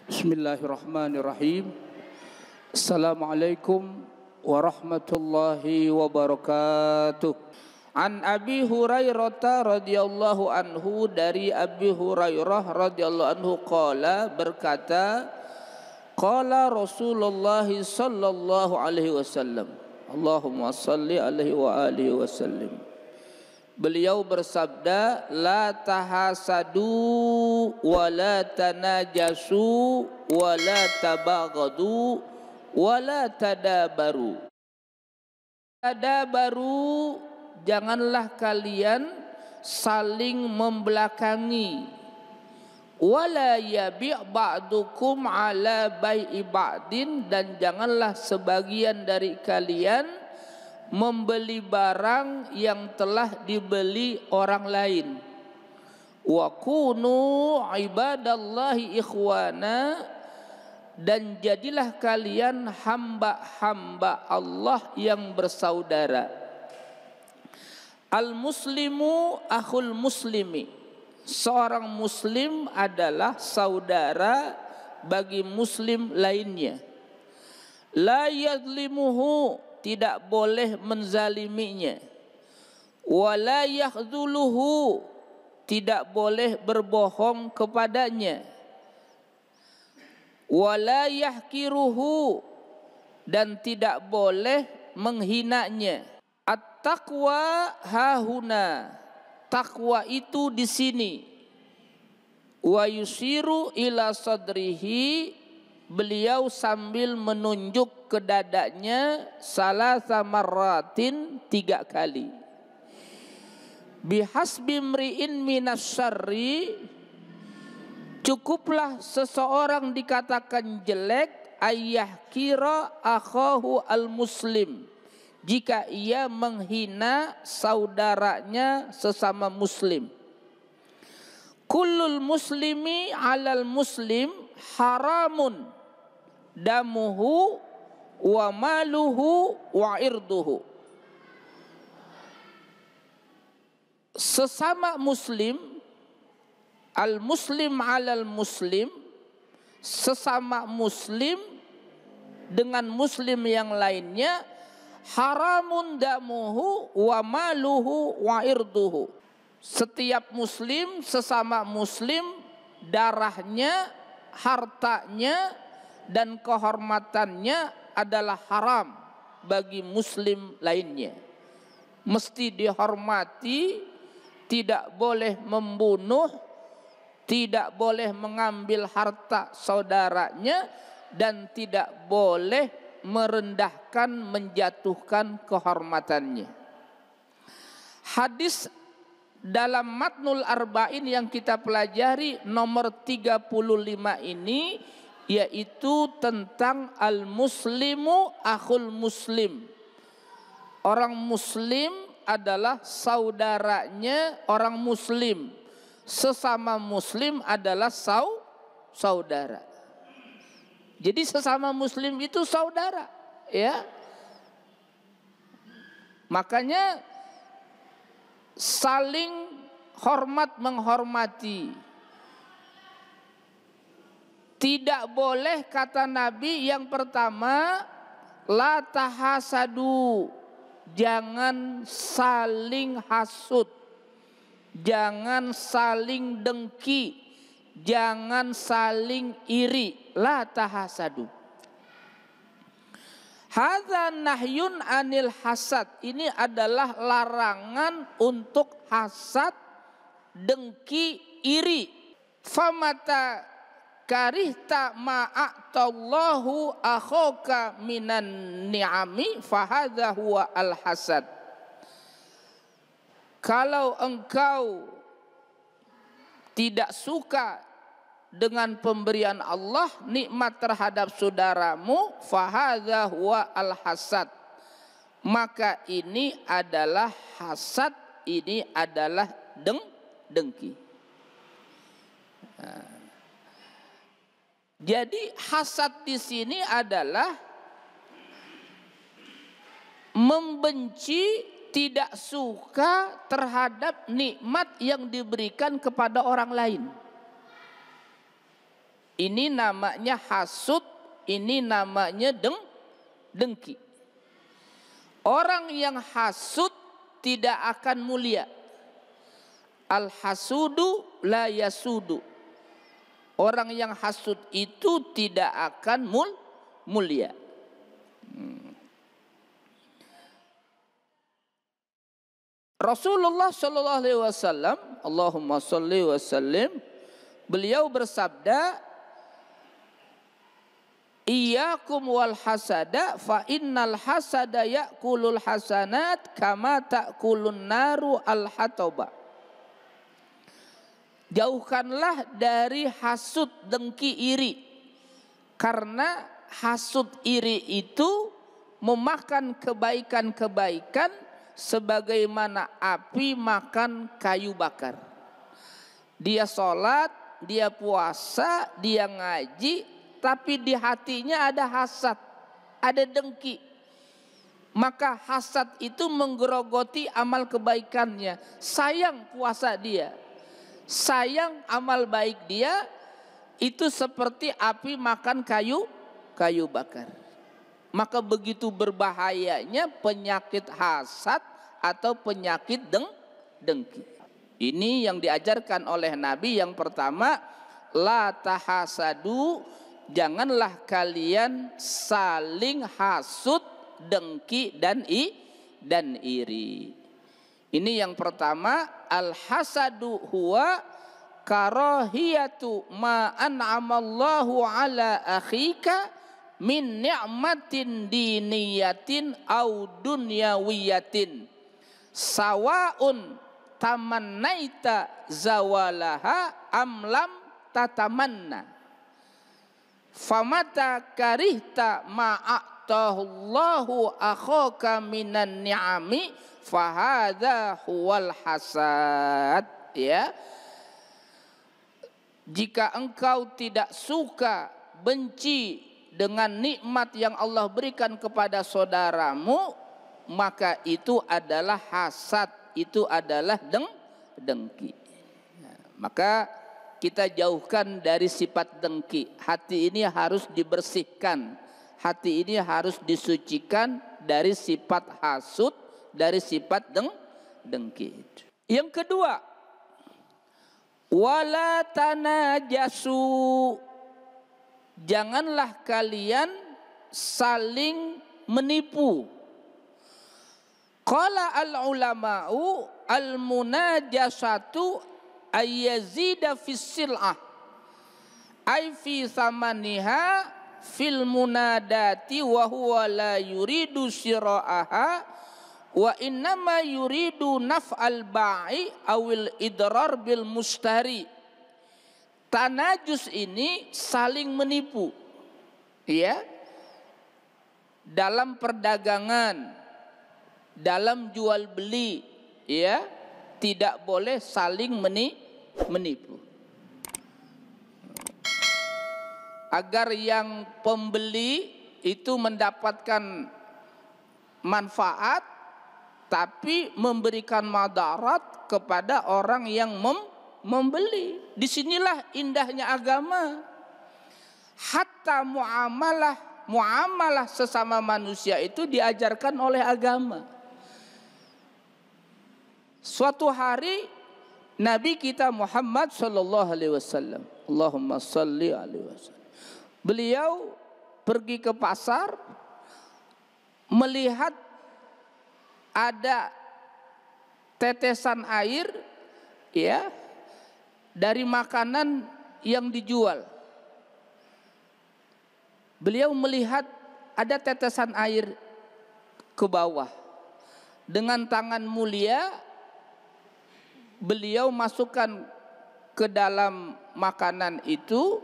Bismillahirrahmanirrahim. Assalamualaikum warahmatullahi wabarakatuh. An Abi Hurairah radhiyallahu anhu, dari Abi Hurairah radhiyallahu anhu qala, berkata, qala Rasulullah sallallahu alaihi wasallam, Allahumma salli alaihi wa alihi wasallim. Beliau bersabda, la tahasadu wa la tanajasu wa la tabaghadu wa la tadabaru. Tadabaru, janganlah kalian saling membelakangi. Wala yabi' ba'dukum ala bai'i ba'din, dan janganlah sebagian dari kalian membeli barang yang telah dibeli orang lain. Wa kunu ibadallahi ikhwana, dan jadilah kalian hamba-hamba Allah yang bersaudara. Al muslimu akhul muslimi, seorang muslim adalah saudara bagi muslim lainnya. La yadlimuhu, tidak boleh menzaliminya. Wala yakhdhuluhu, tidak boleh berbohong kepadanya. Wala yahkiruhu, dan tidak boleh menghinanya. At-taqwa hahuna, takwa itu di sini. Wa yusiru ila sadrihi, beliau sambil menunjuk ke dadanya, salasa marratin, 3 kali. Bihasbi mri'in minas syarri, cukuplah seseorang dikatakan jelek, ayah kira akhahu al muslim, jika ia menghina saudaranya sesama muslim. Kullul muslimi alal muslim haramun damuhu wa maluhu wa irduhu. Sesama muslim, al muslim alal muslim, sesama muslim dengan muslim yang lainnya, haramun damuhu wa maluhu wa irduhu. Setiap muslim, sesama muslim, darahnya, hartanya, dan kehormatannya adalah haram bagi muslim lainnya. Mesti dihormati, tidak boleh membunuh, tidak boleh mengambil harta saudaranya, dan tidak boleh merendahkan, menjatuhkan kehormatannya. Hadis dalam Matnul Arba'in yang kita pelajari nomor 35 ini, yaitu tentang al-muslimu akhul muslim. Orang muslim adalah saudaranya orang muslim. Sesama muslim adalah saudara. Jadi sesama muslim itu saudara, ya. Makanya saling hormat menghormati. Tidak boleh, kata Nabi yang pertama, la tahasadu, jangan saling hasud, jangan saling dengki, jangan saling iri. La tahasadu. Hadza nahyun anil hasad, ini adalah larangan untuk hasad, dengki, iri. Famata karihta ma'atallahu akhaka minan ni'ami fahadha huwa al-hasad. Kalau engkau tidak suka dengan pemberian Allah, nikmat terhadap saudaramu, fahadha huwa al-hasad, maka ini adalah hasad, ini adalah dengki. Jadi hasad di sini adalah membenci, tidak suka terhadap nikmat yang diberikan kepada orang lain. Ini namanya hasud, ini namanya dengki. Orang yang hasud tidak akan mulia. Al-hasudu la yasudu. Orang yang hasud itu tidak akan mulia. Rasulullah sallallahu alaihi wasallam, Allahumma shalli wa sallim, beliau bersabda, "Iyyakum wal hasada fa innal hasada ya'kulul hasanat kama ta'kulun naru al hataba." Jauhkanlah dari hasud, dengki, iri. Karena hasud, iri itu memakan kebaikan-kebaikan sebagaimana api makan kayu bakar. Dia sholat, dia puasa, dia ngaji, tapi di hatinya ada hasad, ada dengki. Maka hasad itu menggerogoti amal kebaikannya. Sayang puasa dia, sayang amal baik dia, itu seperti api makan kayu bakar. Maka begitu berbahayanya penyakit hasad atau penyakit dengki. Ini yang diajarkan oleh Nabi. Yang pertama, la tahasadu, janganlah kalian saling hasud, dengki dan iri. Ini yang pertama. Al hasadu huwa karahiyatu ma an'amallahu ala akhika min ni'matin diniyatin au dunyawiyatin sawaun tamannaita zawalaha amlam tatamanna famata karihta ma'atahullahu akhaka minan ni'ami fahadha huwal hasad. Ya, jika engkau tidak suka, benci dengan nikmat yang Allah berikan kepada saudaramu, maka itu adalah hasad, itu adalah dengki. Maka kita jauhkan dari sifat dengki. Hati ini harus dibersihkan, hati ini harus disucikan dari sifat hasud, dari sifat dengki. Yang kedua, wala tanajasu, janganlah kalian saling menipu. Qala al-ulama'u al-munajasatu ayyazida fis sil'ah ay fi thamaniha fil munadati wa huwa la yuridu sira'aha wa innama yuridu naf'al ba'i awil idrar bil mustari. Tanajus ini saling menipu, ya, dalam perdagangan, dalam jual beli, ya, tidak boleh saling menipu. Agar yang pembeli itu mendapatkan manfaat, tapi memberikan madarat kepada orang yang membeli. Disinilah indahnya agama. Hatta muamalah sesama manusia itu diajarkan oleh agama. Suatu hari Nabi kita Muhammad sallallahu alaihi wasallam, Allahumma salli alaihi wasallam, beliau pergi ke pasar, melihat ada tetesan air, ya, dari makanan yang dijual. Beliau melihat ada tetesan air ke bawah. Dengan tangan mulia beliau masukkan ke dalam makanan itu.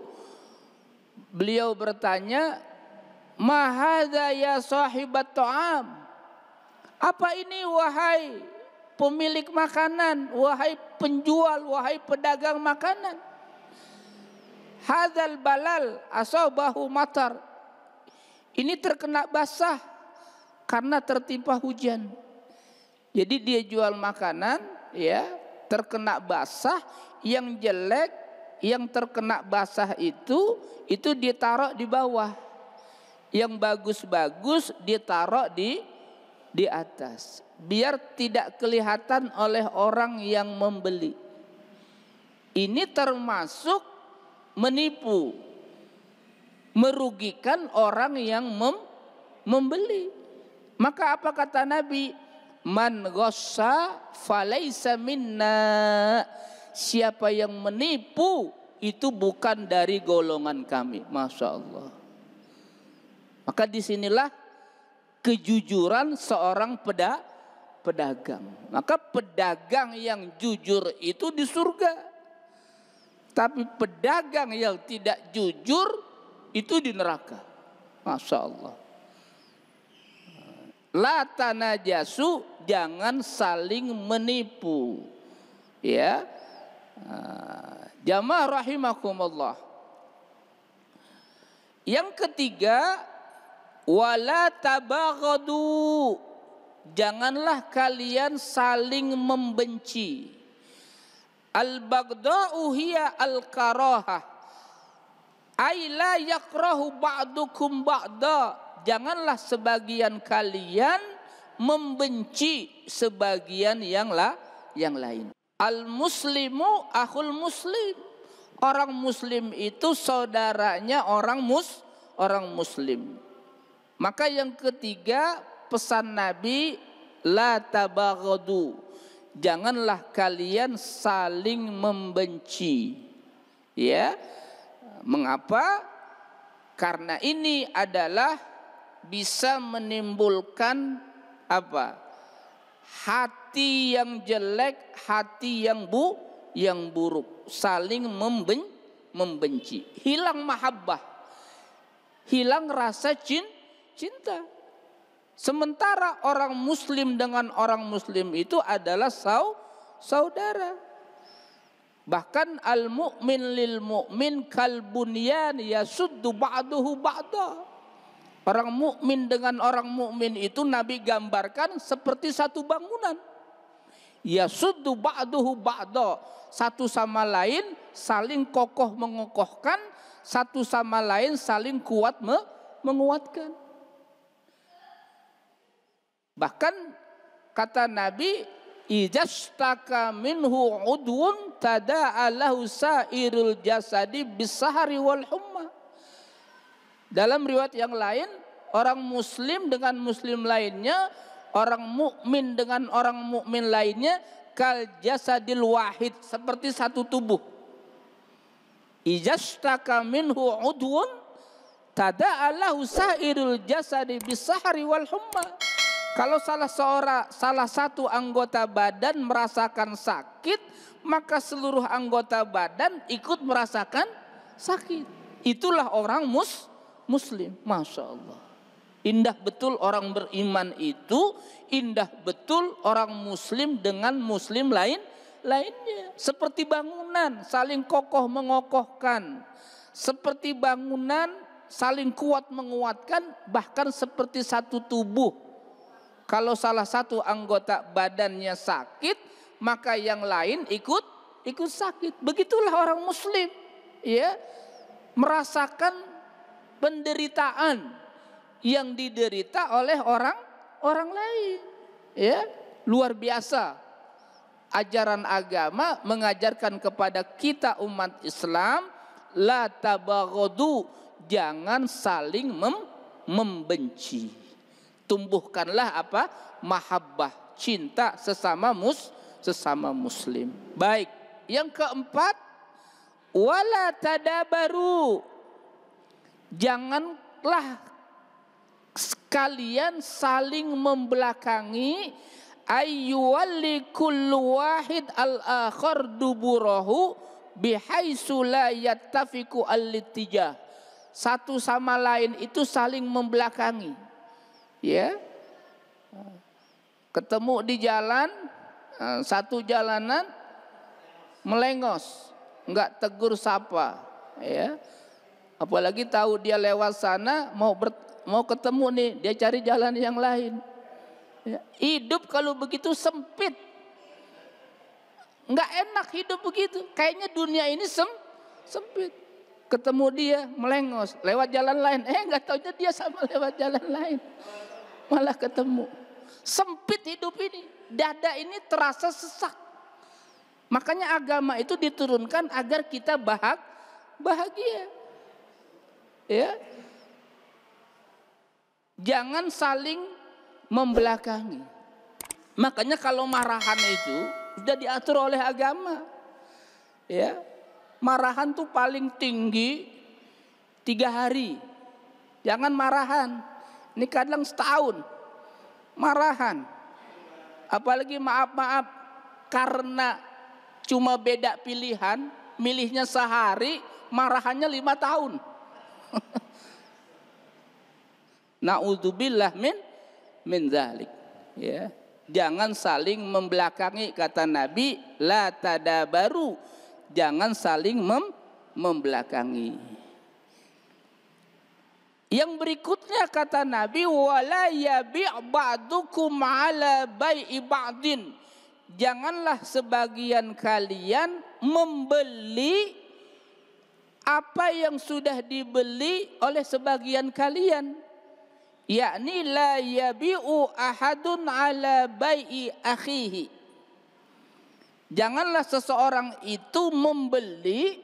Beliau bertanya, "Ma hadza ya sahibat ta'am?" Apa ini wahai pemilik makanan, wahai penjual, wahai pedagang makanan? Hadzal balal asabahu matar. Ini terkena basah karena tertimpa hujan. Jadi dia jual makanan, ya, terkena basah, yang jelek yang terkena basah itu ditaruh di bawah, yang bagus-bagus ditaruh di atas, biar tidak kelihatan oleh orang yang membeli. Ini termasuk menipu, merugikan orang yang membeli. Maka apa kata Nabi? Man ghassa falaysa minna. Siapa yang menipu itu bukan dari golongan kami. Masya Allah. Maka disinilah kejujuran seorang pedagang. Maka pedagang yang jujur itu di surga. Tapi pedagang yang tidak jujur itu di neraka. Masya Allah. La tanajasu, jangan saling menipu. Ya. Jamaah rahimakumullah. Yang ketiga, wala tabaghadu. Janganlah kalian saling membenci. Al-baghda'u hiya al-karahah. Ay la yakrahu ba'dukum ba'da. Janganlah sebagian kalian membenci sebagian yang lain. Al-muslimu akhul muslim. Orang muslim itu saudaranya orang muslim. Maka yang ketiga, pesan Nabi, la tabaghadu. Janganlah kalian saling membenci. Ya. Mengapa? Karena ini adalah bisa menimbulkan apa? Hati yang jelek, hati yang buruk, saling membenci. Hilang mahabbah. Hilang rasa cinta. Sementara orang muslim dengan orang muslim itu adalah saudara. Bahkan al-mu'min lil mu'min kal bunyan yasuddu ba'duhu ba'da. Orang mukmin dengan orang mukmin itu Nabi gambarkan seperti satu bangunan. Yasuddu ba'duhu ba'da. Satu sama lain saling kokoh mengokohkan, satu sama lain saling kuat menguatkan. Bahkan kata Nabi, ijastaka minhu udwun tada'a lahu sa'irul jasadi bisahari wal humma. Dalam riwayat yang lain, orang muslim dengan muslim lainnya, orang mukmin dengan orang mukmin lainnya kal jasadil wahid, seperti satu tubuh. Ijastaka minhu udwun tada'a lahu sa'irul jasadi bisahari wal humma. Kalau salah satu anggota badan merasakan sakit, maka seluruh anggota badan ikut merasakan sakit. Itulah orang muslim. Masya Allah. Indah betul orang beriman itu, indah betul orang muslim dengan muslim lainnya. Seperti bangunan saling kokoh mengokohkan. Seperti bangunan saling kuat menguatkan, bahkan seperti satu tubuh. Kalau salah satu anggota badannya sakit, maka yang lain ikut sakit. Begitulah orang muslim, ya, merasakan penderitaan yang diderita oleh orang lain, ya. Luar biasa. Ajaran agama mengajarkan kepada kita umat Islam, la tabaghadu, jangan saling membenci. Tumbuhkanlah apa? Mahabbah, cinta sesama muslim. Baik, yang keempat, wala tadabaru. Janganlah kalian saling membelakangi, ayyuwalli kullu wahid al-akhar duburahu bihaitsu la yattafiqu al-ittijah. Satu sama lain itu saling membelakangi. Ya, ketemu di jalan, satu jalanan melengos, enggak tegur sapa, ya. Apalagi tahu dia lewat sana mau ketemu nih, dia cari jalan yang lain. Ya. Hidup kalau begitu sempit, enggak enak hidup begitu. Kayaknya dunia ini sempit. Ketemu dia melengos lewat jalan lain, nggak taunya dia sama lewat jalan lain, malah ketemu. Sempit hidup ini, dada ini terasa sesak. Makanya agama itu diturunkan agar kita bahagia. Ya. Jangan saling membelakangi. Makanya kalau marahan itu sudah diatur oleh agama. Ya. Marahan tuh paling tinggi 3 hari. Jangan marahan. Ini kadang setahun marahan. Apalagi maaf-maaf karena cuma beda pilihan, milihnya sehari, marahannya 5 tahun. Na'udzubillah min dzalik. Ya. Jangan saling membelakangi, kata Nabi, la tadabaru. Jangan saling membelakangi. Yang berikutnya kata Nabi, wala yabi' ba'dukum ala bai'i ba'din. Janganlah sebagian kalian membeli apa yang sudah dibeli oleh sebagian kalian. Yakni la yabi'u ahadun ala bai'i akhihi. Janganlah seseorang itu membeli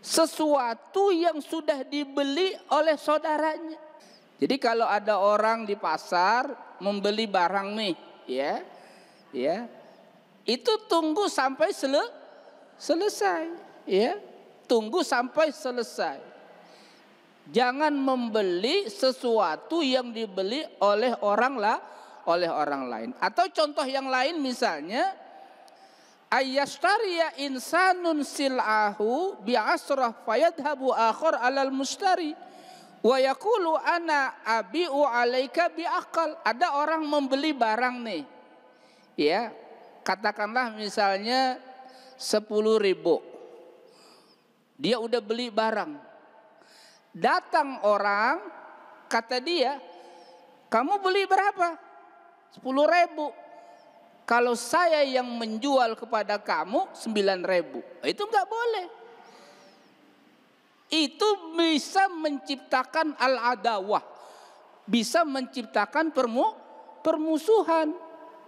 sesuatu yang sudah dibeli oleh saudaranya. Jadi kalau ada orang di pasar membeli barang nih, ya, itu tunggu sampai selesai, ya, tunggu sampai selesai. Jangan membeli sesuatu yang dibeli oleh orang lain. Atau contoh yang lain misalnya, ayyastariya insanun sil'ahu bi'asrah fayadhabu akhar alal mustari wa yaqulu ana abi'u alaika bi'aqal. Ada orang membeli barang nih, ya, katakanlah misalnya 10.000. Dia udah beli barang, datang orang, kata dia, kamu beli berapa? 10.000. Kalau saya yang menjual kepada kamu 9.000, itu nggak boleh. Itu bisa menciptakan al-adawah, bisa menciptakan permusuhan.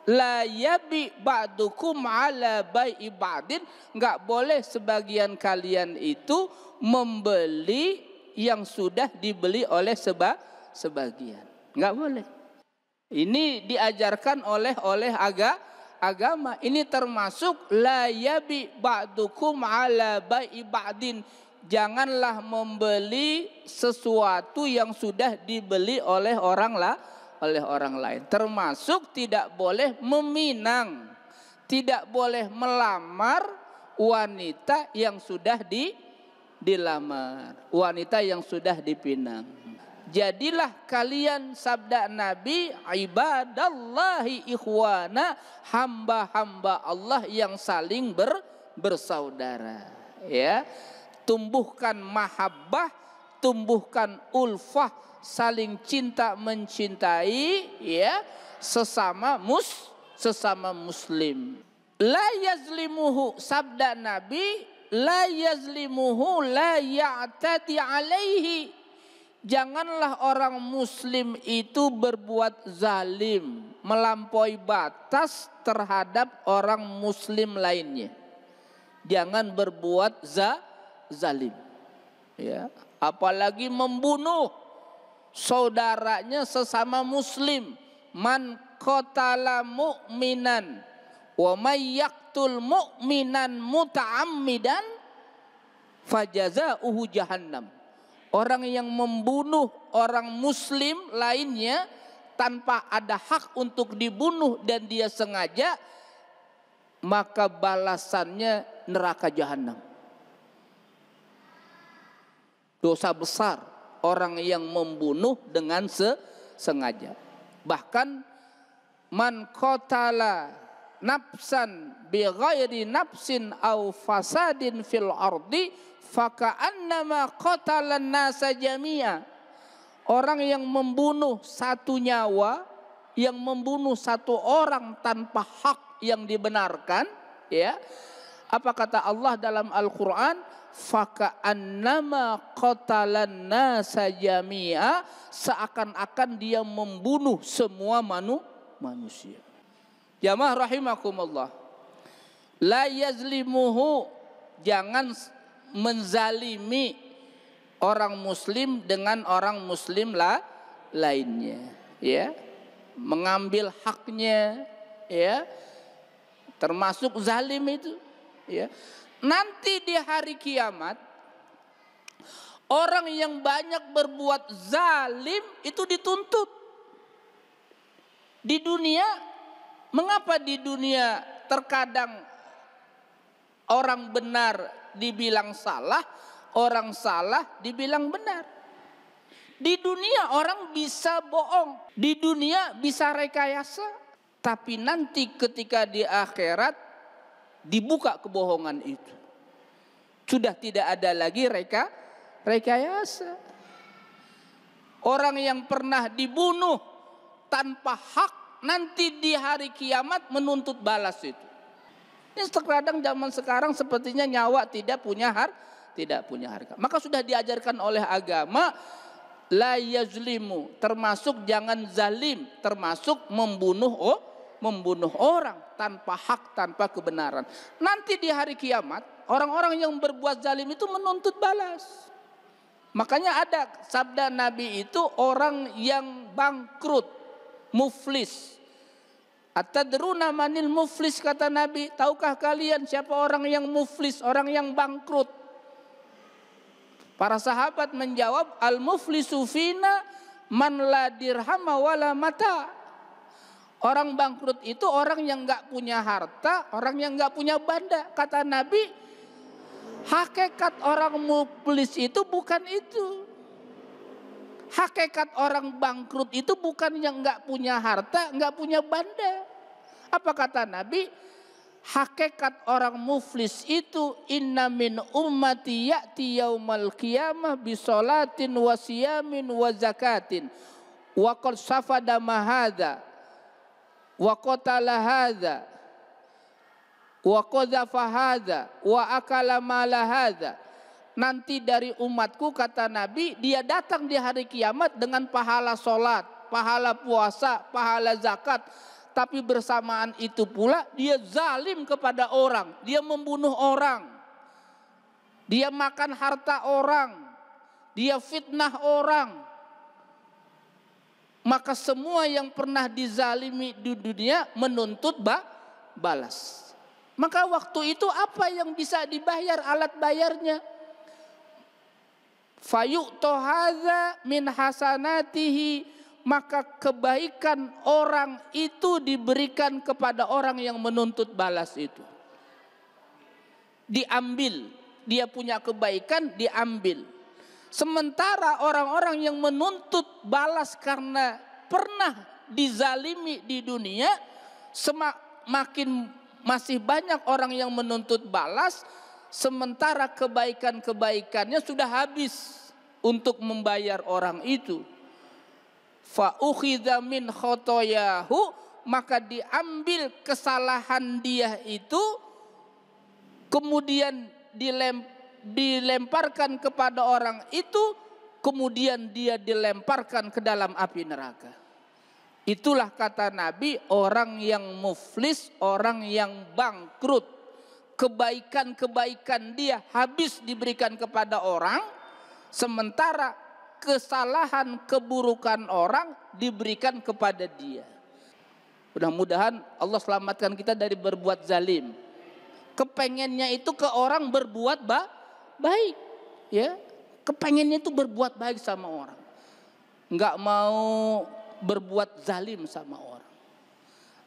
La yabi ba'dukum ala bai'i ba'din. Nggak boleh sebagian kalian itu membeli yang sudah dibeli oleh sebagian. Nggak boleh. Ini diajarkan oleh agama. Ini termasuk la yabi ba'dukum ala bai'i ba'din. Janganlah membeli sesuatu yang sudah dibeli oleh orang lain. Termasuk tidak boleh meminang, tidak boleh melamar wanita yang sudah dilamar, wanita yang sudah dipinang. Jadilah kalian, sabda Nabi, ibadallahi ikhwana, hamba-hamba Allah yang saling bersaudara. Ya, tumbuhkan mahabbah, tumbuhkan ulfah, saling cinta mencintai, ya, sesama muslim. La yazlimuhu, sabda Nabi, la yazlimuhu la ya'tadi alaihi. Janganlah orang muslim itu berbuat zalim, melampaui batas terhadap orang muslim lainnya. Jangan berbuat zalim, ya, apalagi membunuh saudaranya sesama muslim. Man qatala mu'minan wa may yaqtul mu'minan muta'ammidan fajaza'uhu jahannam. Orang yang membunuh orang muslim lainnya tanpa ada hak untuk dibunuh dan dia sengaja, maka balasannya neraka jahanam. Dosa besar orang yang membunuh dengan sengaja. Bahkan man qatala nafsan bi ghairi nafsin aw fasadin fil ardi faka'annama qatalan nasa jami'a. Orang yang membunuh satu nyawa, yang membunuh satu orang tanpa hak yang dibenarkan, ya. Apa kata Allah dalam Al-Qur'an? faka'annama qatalan nasa jami'a, seakan-akan dia membunuh semua manusia. Jamaah rahimakumullah, la yazlimuhu, jangan menzalimi orang muslim dengan orang muslim lainnya, ya, mengambil haknya, ya, termasuk zalim itu, ya. Nanti di hari kiamat orang yang banyak berbuat zalim itu dituntut. Di dunia, mengapa di dunia terkadang orang benar dibilang salah, orang salah dibilang benar? Di dunia orang bisa bohong, di dunia bisa rekayasa, tapi nanti ketika di akhirat dibuka kebohongan itu, sudah tidak ada lagi rekayasa. Orang yang pernah dibunuh tanpa hak nanti di hari kiamat menuntut balas itu. Ini terkadang zaman sekarang sepertinya nyawa tidak punya harga. Maka sudah diajarkan oleh agama, la yazlimu, termasuk jangan zalim, termasuk membunuh orang tanpa hak, tanpa kebenaran. Nanti di hari kiamat orang-orang yang berbuat zalim itu menuntut balas. Makanya ada sabda Nabi itu, orang yang bangkrut, muflis. Atadruna manil muflis, kata Nabi, tahukah kalian siapa orang yang muflis, orang yang bangkrut? Para sahabat menjawab, al muflisu fina man la dirhama wala mata. Orang bangkrut itu orang yang enggak punya harta, orang yang enggak punya benda. Kata Nabi, hakikat orang muflis itu bukan itu. Hakikat orang bangkrut itu bukan yang enggak punya harta, enggak punya benda. Apa kata Nabi? Hakikat orang muflis itu, inna min ummati ya'ti yaumal qiyamah bisolatin wa siyamin wa zakatin wa qad safada mahadha wa qatala hadha wa qadhafa hadha wa akala mala hadha. Nanti dari umatku, kata Nabi, dia datang di hari kiamat dengan pahala solat, pahala puasa, pahala zakat, tapi bersamaan itu pula dia zalim kepada orang, dia membunuh orang, dia makan harta orang, dia fitnah orang. Maka semua yang pernah dizalimi di dunia menuntut balas. Maka waktu itu apa yang bisa dibayar, alat bayarnya? Fayu'to hadza min hasanatihi, maka kebaikan orang itu diberikan kepada orang yang menuntut balas itu. Diambil, dia punya kebaikan diambil. Sementara orang-orang yang menuntut balas karena pernah dizalimi di dunia, semakin masih banyak orang yang menuntut balas, sementara kebaikan-kebaikannya sudah habis untuk membayar orang itu. Fa ukhidha min khotoyahu, maka diambil kesalahan dia itu, kemudian dilemparkan kepada orang itu, kemudian dia dilemparkan ke dalam api neraka. Itulah kata Nabi, orang yang muflis, orang yang bangkrut, kebaikan-kebaikan dia habis diberikan kepada orang, sementara kesalahan keburukan orang diberikan kepada dia. Mudah-mudahan Allah selamatkan kita dari berbuat zalim. Kepengennya itu ke orang berbuat baik, ya. Kepengennya itu berbuat baik sama orang, nggak mau berbuat zalim sama orang.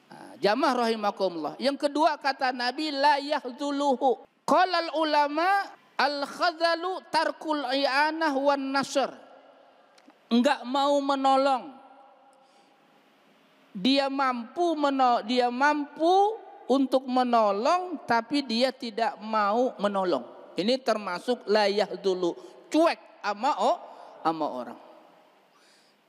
Nah, jamaah rahimakumullah. Yang kedua kata Nabi, la yahzuluhu. Qalal ulama al-khadhalu tarkul i'anah wan nasr. Enggak mau menolong. Dia mampu untuk menolong, tapi dia tidak mau menolong. Ini termasuk la yahzulu, cuek sama orang.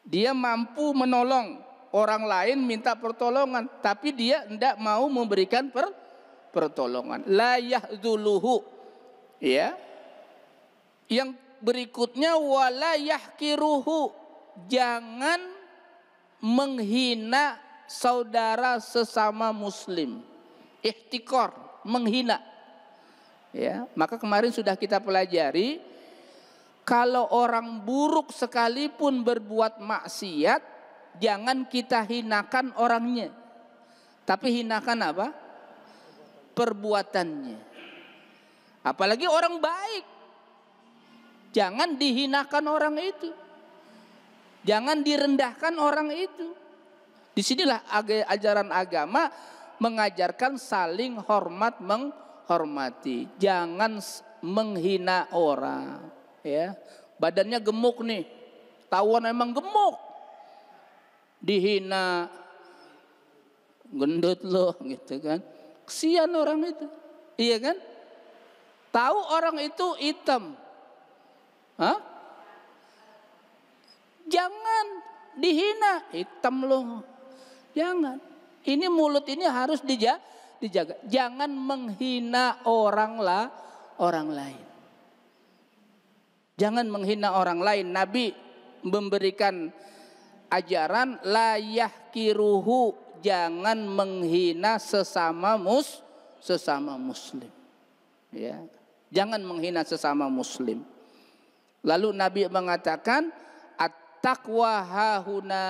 Dia mampu menolong orang lain, minta pertolongan, tapi dia tidak mau memberikan pertolongan. La yahzuluhu, ya. Yang berikutnya wala yahkiruhu, jangan menghina saudara sesama muslim. Ihtikor, menghina. Ya, maka kemarin sudah kita pelajari, kalau orang buruk sekalipun berbuat maksiat, jangan kita hinakan orangnya, tapi hinakan apa? Perbuatannya. Apalagi orang baik, jangan dihinakan orang itu, jangan direndahkan orang itu. Disinilah ajaran agama mengajarkan saling hormat menghormati. Jangan menghina orang. Ya, badannya gemuk nih, tahuan emang gemuk, dihina, gendut loh, gitu kan? Kesian orang itu, iya kan? Tahu orang itu hitam, hah? Jangan dihina, hitam loh, jangan. Ini mulut ini harus dijaga. Jangan menghina orang lain. Jangan menghina orang lain. Nabi memberikan ajaran la yahkiruhu, jangan menghina sesama muslim. Ya, jangan menghina sesama muslim. Lalu Nabi mengatakan at-taqwa hahuna,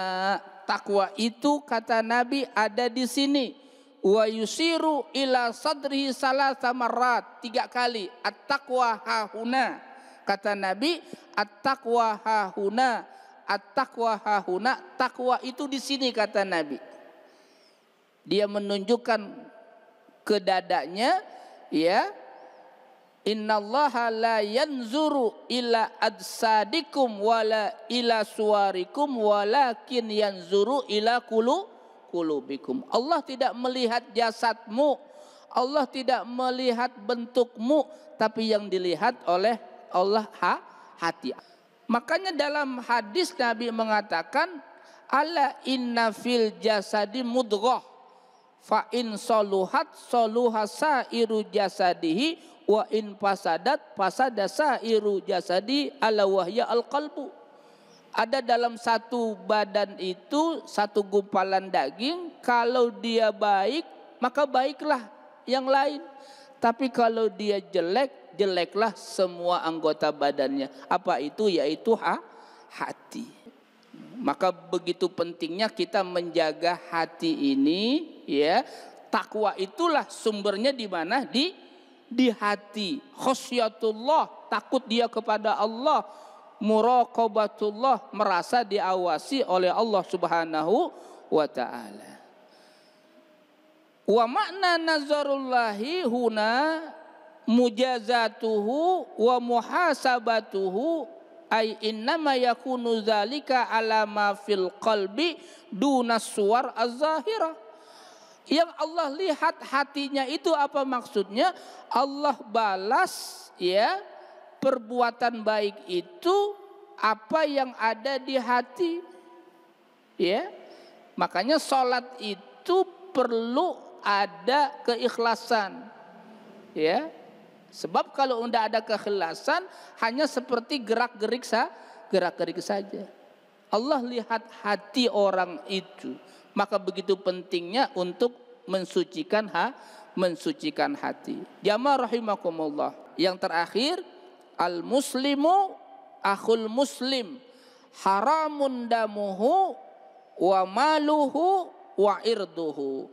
takwa itu kata Nabi ada di sini. Wa yusiru ila sadrihi salasa marrat, 3 kali. At-taqwa hahuna. Kata Nabi, at-taqwa hahuna, at-taqwa hahuna, takwa itu di sini kata Nabi. Dia menunjukkan ke dadanya, ya. Innallaha la yanzuru ila adsadikum wala ila suwarikum walakin yanzuru ila qulubikum. Allah tidak melihat jasadmu, Allah tidak melihat bentukmu, tapi yang dilihat oleh Allah hati. Makanya dalam hadis Nabi mengatakan ala inna fil jasadi mudghah fa in saluhat saluha sairu jasadihi wa in fasadat fasada sairu jasadi ala wahya alqalbu. Ada dalam satu badan itu satu gumpalan daging, kalau dia baik maka baiklah yang lain, tapi kalau dia jelek, jeleklah semua anggota badannya. Apa itu? Yaitu hati. Maka begitu pentingnya kita menjaga hati ini, ya. Takwa itulah sumbernya di mana? Di hati. Khosyatullah, takut dia kepada Allah. Muraqabatullah, merasa diawasi oleh Allah Subhanahu wa ta'ala. Wa makna nazarullahi huna mujazatuhu wa muhasabatuhu ay innama yakunu dzalika ala ma fil qalbi dunas suwar az-zahirah. Yang Allah lihat hatinya itu apa maksudnya? Allah balas, ya, perbuatan baik itu apa yang ada di hati, ya. Makanya sholat itu perlu ada keikhlasan, ya. Sebab kalau tidak ada keikhlasan hanya seperti gerak-gerik saja. Allah lihat hati orang itu. Maka begitu pentingnya untuk mensucikan hati. Jamaah rahimakumullah. Yang terakhir, al muslimu akhul muslim, haramun damuhu wa maluhu wa irduhu.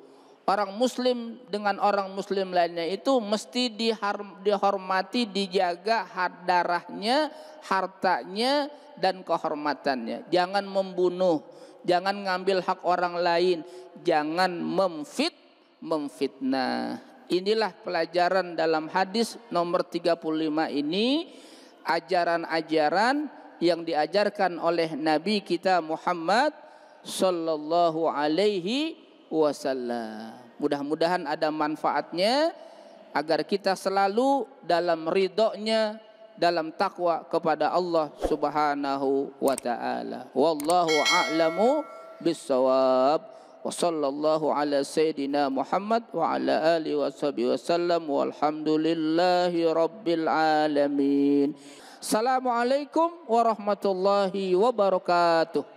Orang muslim dengan orang muslim lainnya itu mesti dihormati, dijaga darahnya, hartanya, dan kehormatannya. Jangan membunuh, jangan ngambil hak orang lain, jangan memfitnah. Inilah pelajaran dalam hadis nomor 35 ini, ajaran-ajaran yang diajarkan oleh Nabi kita Muhammad sallallahu alaihi wasallam. Mudah-mudahan ada manfaatnya agar kita selalu dalam ridhonya, dalam takwa kepada Allah Subhanahu wa taala. Wallahu a'lamu bissawab. Wa sallallahu ala sayyidina Muhammad wa ala alihi washabihi wasallam walhamdulillahi rabbil alamin. Assalamualaikum warahmatullahi wabarakatuh.